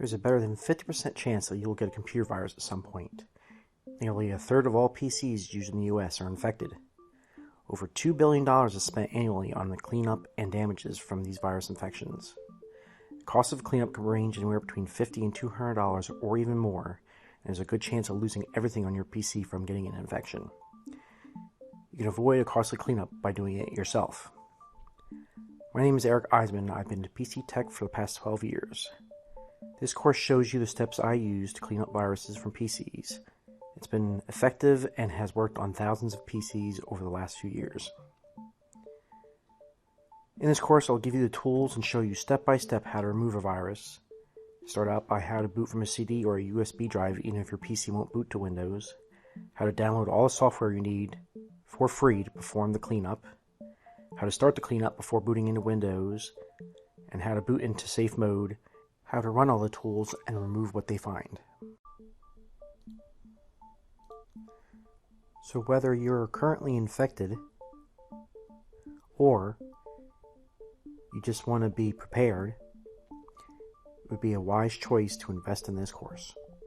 There's a better than 50% chance that you'll get a computer virus at some point. Nearly a third of all PCs used in the US are infected. Over $2 billion is spent annually on the cleanup and damages from these virus infections. The cost of cleanup can range anywhere between $50 and $200 or even more, and there's a good chance of losing everything on your PC from getting an infection. You can avoid a costly cleanup by doing it yourself. My name is Eric Eisman, and I've been to PC Tech for the past 12 years. This course shows you the steps I use to clean up viruses from PCs. It's been effective and has worked on thousands of PCs over the last few years. In this course, I'll give you the tools and show you step-by-step how to remove a virus. Start out by how to boot from a CD or a USB drive even if your PC won't boot to Windows, how to download all the software you need for free to perform the cleanup, how to start the cleanup before booting into Windows, and how to boot into safe mode, how to run all the tools and remove what they find. So whether you're currently infected or you just want to be prepared, it would be a wise choice to invest in this course.